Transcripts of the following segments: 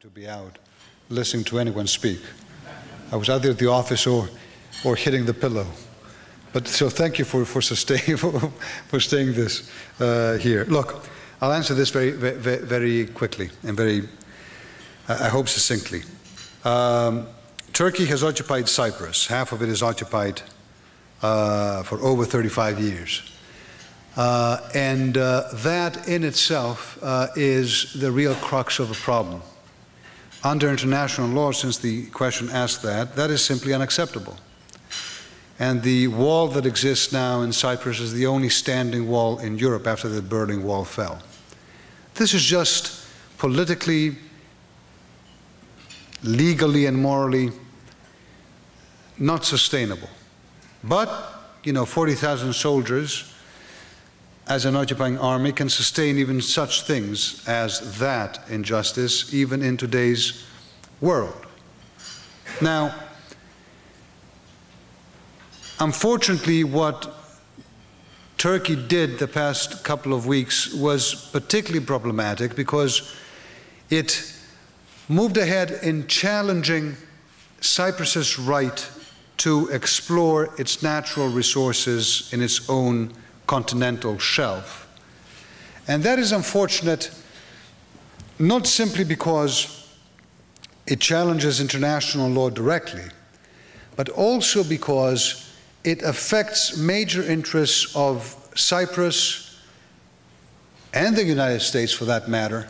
To be out listening to anyone speak. I was either at the office or hitting the pillow. But so thank you for staying this here. Look, I'll answer this very quickly and I hope succinctly. Turkey has occupied Cyprus. Half of it is occupied for over 35 years. That in itself is the real crux of the problem. Under international law, since the question asked that is simply unacceptable. And the wall that exists now in Cyprus is the only standing wall in Europe after the Berlin Wall fell. This is just politically, legally, and morally not sustainable. But, 40,000 soldiers as an occupying army can sustain even such things as that injustice, even in today's world. Now, unfortunately, what Turkey did the past couple of weeks was particularly problematic because it moved ahead in challenging Cyprus's right to explore its natural resources in its own continental shelf. And that is unfortunate, not simply because it challenges international law directly, but also because it affects major interests of Cyprus and the United States, for that matter,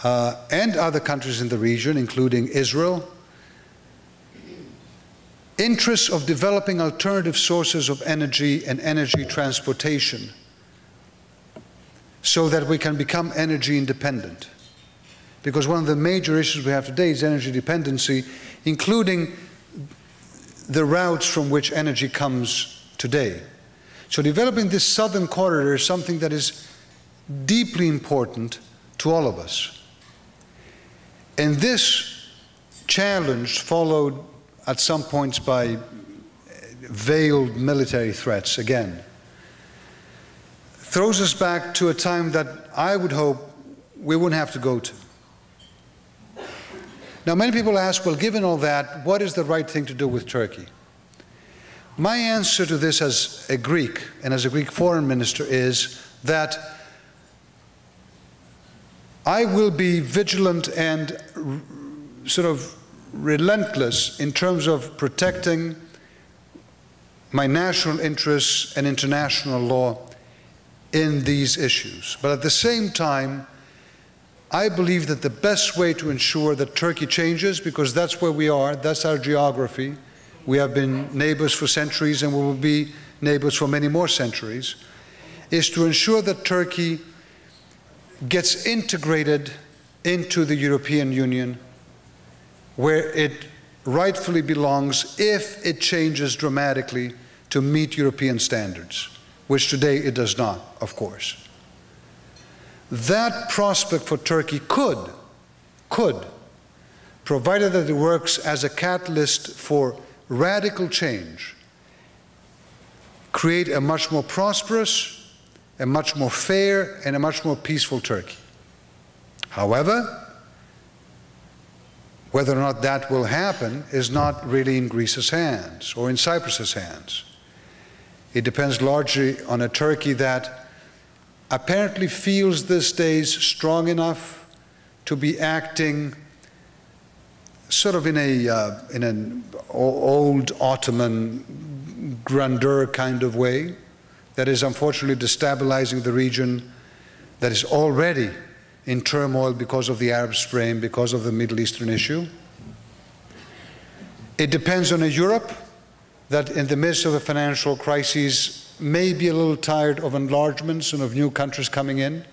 and other countries in the region, including Israel, interests of developing alternative sources of energy and energy transportation so that we can become energy independent. Because one of the major issues we have today is energy dependency, including the routes from which energy comes today. So developing this southern corridor is something that is deeply important to all of us. And this challenge, followed at some points by veiled military threats again, throws us back to a time that I would hope we wouldn't have to go to. Now, many people ask, well, given all that, what is the right thing to do with Turkey? My answer to this as a Greek and as a Greek foreign minister is that I will be vigilant and sort of relentless in terms of protecting my national interests and international law in these issues. But at the same time, I believe that the best way to ensure that Turkey changes, because that's where we are, that's our geography, we have been neighbors for centuries and we will be neighbors for many more centuries, is to ensure that Turkey gets integrated into the European Union, where it rightfully belongs if it changes dramatically to meet European standards, which today it does not, of course. That prospect for Turkey could, provided that it works as a catalyst for radical change, create a much more prosperous, a much more fair, and a much more peaceful Turkey. However, whether or not that will happen is not really in Greece's hands or in Cyprus's hands. It depends largely on a Turkey that apparently feels these days strong enough to be acting sort of in an old Ottoman grandeur kind of way that is unfortunately destabilizing the region that is already in turmoil because of the Arab Spring, because of the Middle Eastern issue. It depends on a Europe that in the midst of a financial crisis may be a little tired of enlargements and of new countries coming in,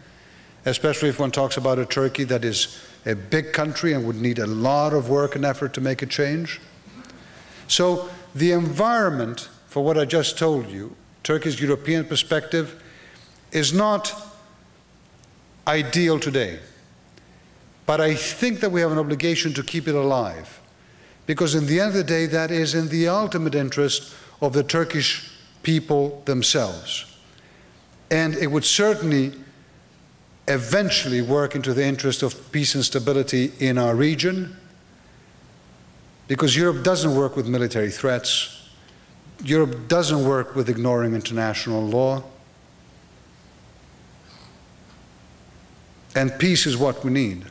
especially if one talks about a Turkey that is a big country and would need a lot of work and effort to make a change. So the environment for what I just told you, Turkey's European perspective, is not ideal today. But I think that we have an obligation to keep it alive, because in the end of the day, that is in the ultimate interest of the Turkish people themselves. And it would certainly eventually work into the interest of peace and stability in our region, because Europe doesn't work with military threats. Europe doesn't work with ignoring international law. And peace is what we need.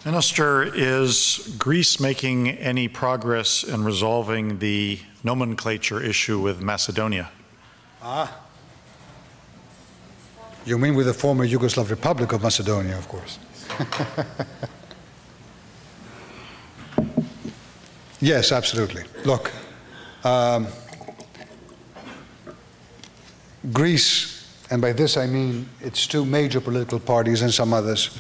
Minister, is Greece making any progress in resolving the nomenclature issue with Macedonia? You mean with the former Yugoslav Republic of Macedonia, of course. Yes, absolutely. Look, Greece, and by this I mean its two major political parties and some others,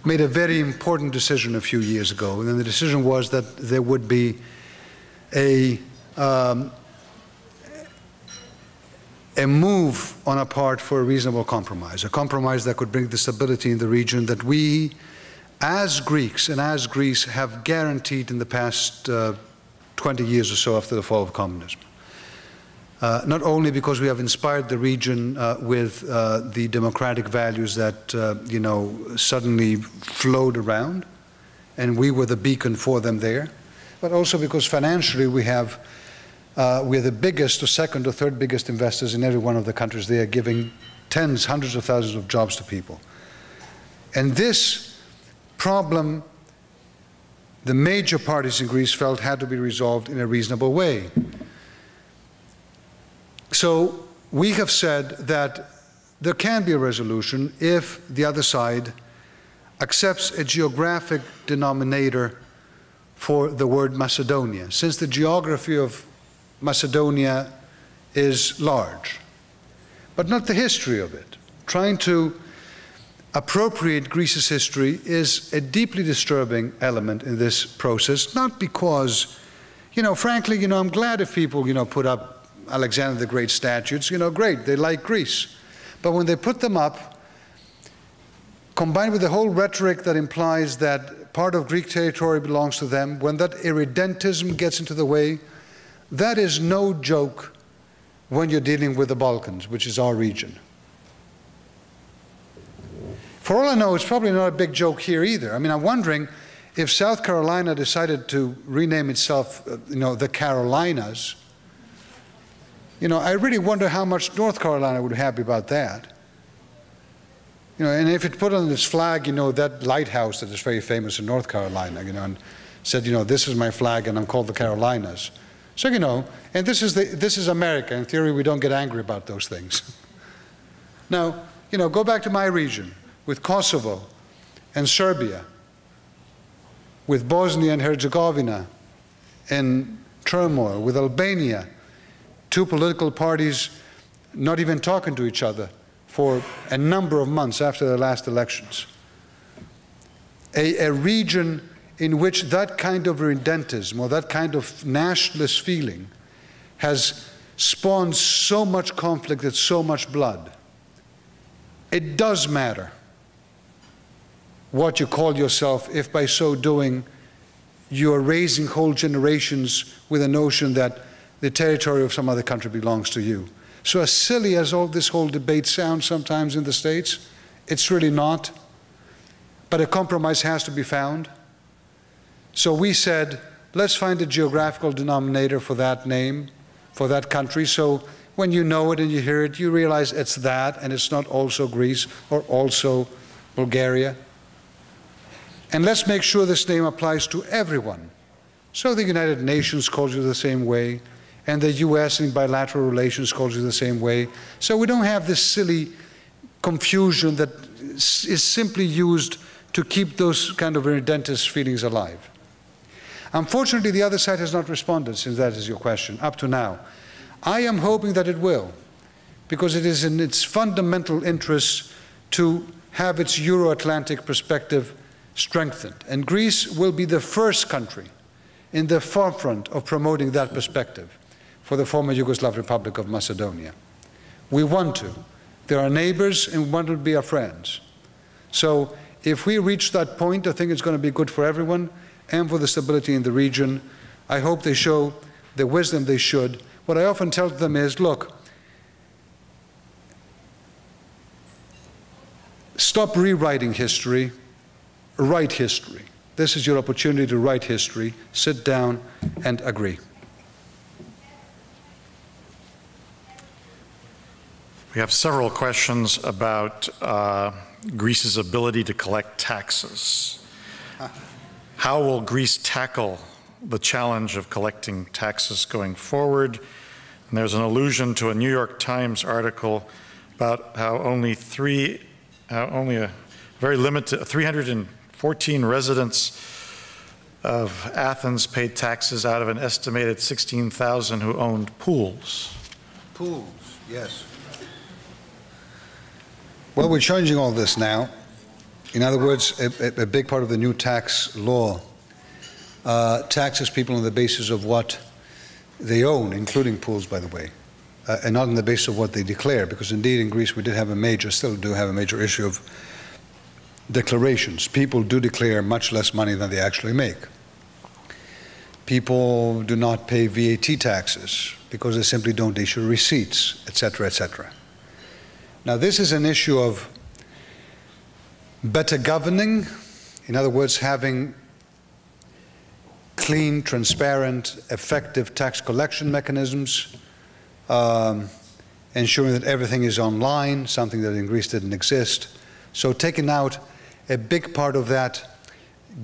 made a very important decision a few years ago. And the decision was that there would be a move on our part for a reasonable compromise, a compromise that could bring the stability in the region that we, as Greeks and as Greece, have guaranteed in the past 20 years or so after the fall of communism. Not only because we have inspired the region with the democratic values that, suddenly flowed around, and we were the beacon for them there, but also because financially we're the biggest or second or third biggest investors in every one of the countries there, giving tens, hundreds of thousands of jobs to people. And this problem, the major parties in Greece felt had to be resolved in a reasonable way. So we have said that there can be a resolution if the other side accepts a geographic denominator for the word Macedonia, since the geography of Macedonia is large, but not the history of it. Trying to appropriate Greece's history is a deeply disturbing element in this process, not because, frankly, I'm glad if people, put up Alexander the Great statues, great, they like Greece. But when they put them up, combined with the whole rhetoric that implies that part of Greek territory belongs to them, when that irredentism gets into the way, that is no joke when you're dealing with the Balkans, which is our region. For all I know, it's probably not a big joke here either. I mean, I'm wondering if South Carolina decided to rename itself, the Carolinas. I really wonder how much North Carolina would be happy about that. And if it put on its flag, that lighthouse that is very famous in North Carolina, and said, this is my flag and I'm called the Carolinas. So, and this is America. In theory, we don't get angry about those things. Now, go back to my region with Kosovo and Serbia, with Bosnia and Herzegovina in turmoil, with Albania, two political parties not even talking to each other for a number of months after the last elections. A region in which that kind of irredentism or that kind of nationalist feeling has spawned so much conflict and so much blood. It does matter what you call yourself if by so doing you are raising whole generations with a notion that the territory of some other country belongs to you. So as silly as all this whole debate sounds sometimes in the States, it's really not. But a compromise has to be found. So we said, let's find a geographical denominator for that name, for that country, so when you know it and you hear it, you realize it's that and it's not also Greece or also Bulgaria. And let's make sure this name applies to everyone. So the United Nations calls you the same way, and the US in bilateral relations calls you the same way. So we don't have this silly confusion that is simply used to keep those kind of irredentist feelings alive. Unfortunately, the other side has not responded, since that is your question, up to now. I am hoping that it will, because it is in its fundamental interests to have its Euro-Atlantic perspective strengthened. And Greece will be the first country in the forefront of promoting that perspective for the former Yugoslav Republic of Macedonia. We want to. They're our neighbors and we want to be our friends. So if we reach that point, I think it's going to be good for everyone and for the stability in the region. I hope they show the wisdom they should. What I often tell them is, look, Stop rewriting history, write history. This is your opportunity to write history. Sit down and agree. We have several questions about Greece's ability to collect taxes. How will Greece tackle the challenge of collecting taxes going forward? And there's an allusion to a New York Times article about how only a very limited 314 residents of Athens paid taxes out of an estimated 16,000 who owned pools. Pools, yes. Well, we're changing all this now. In other words, a big part of the new tax law taxes people on the basis of what they own, including pools, by the way, and not on the basis of what they declare, because indeed in Greece we did have still do have a major issue of declarations. People do declare much less money than they actually make. People do not pay VAT taxes because they simply don't issue receipts, etc., etc. Now, this is an issue of better governing, in other words, having clean, transparent, effective tax collection mechanisms, ensuring that everything is online, something that in Greece didn't exist. So taking out a big part of that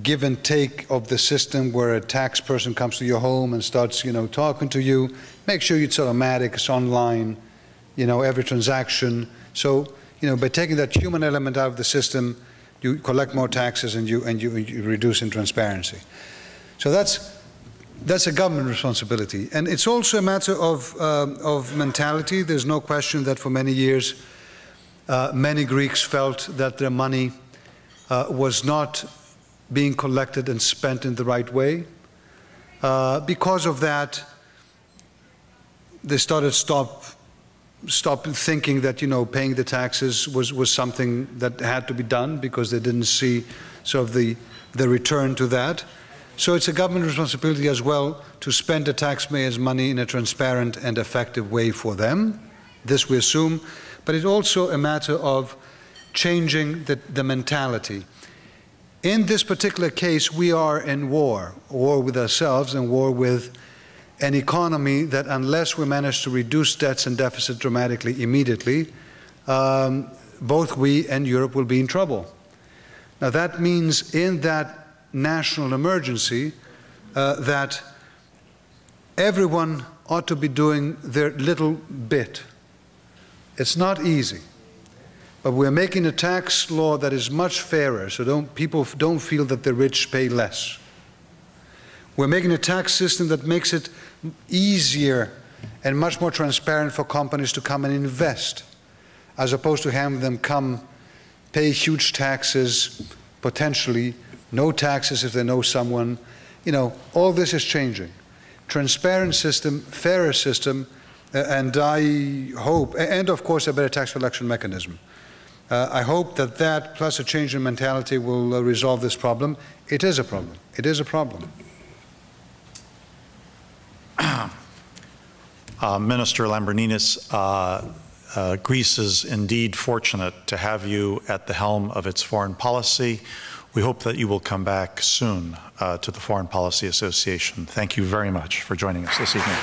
give and take of the system where a tax person comes to your home and starts, talking to you, make sure it's automatic, it's online, every transaction. So, by taking that human element out of the system, you collect more taxes and you reduce in transparency. So that's a government responsibility. And it's also a matter of mentality. There's no question that for many years, many Greeks felt that their money was not being collected and spent in the right way. Because of that, they stopped thinking that, paying the taxes was something that had to be done because they didn't see sort of the return to that. So it's a government responsibility as well to spend the taxpayers' money in a transparent and effective way for them. This we assume. But it's also a matter of changing the mentality. In this particular case, we are in war with ourselves and war with an economy that, unless we manage to reduce debts and deficit dramatically immediately, both we and Europe will be in trouble. Now that means in that national emergency that everyone ought to be doing their little bit. It's not easy, but we're making a tax law that is much fairer, so people don't feel that the rich pay less. We're making a tax system that makes it easier and much more transparent for companies to come and invest, as opposed to having them come pay huge taxes, potentially no taxes if they know someone. All this is changing. Transparent system, fairer system, and I hope, and of course a better tax collection mechanism. I hope that plus a change in mentality will resolve this problem. It is a problem. It is a problem. Minister Lambrinidis, Greece is indeed fortunate to have you at the helm of its foreign policy. We hope that you will come back soon to the Foreign Policy Association. Thank you very much for joining us this evening.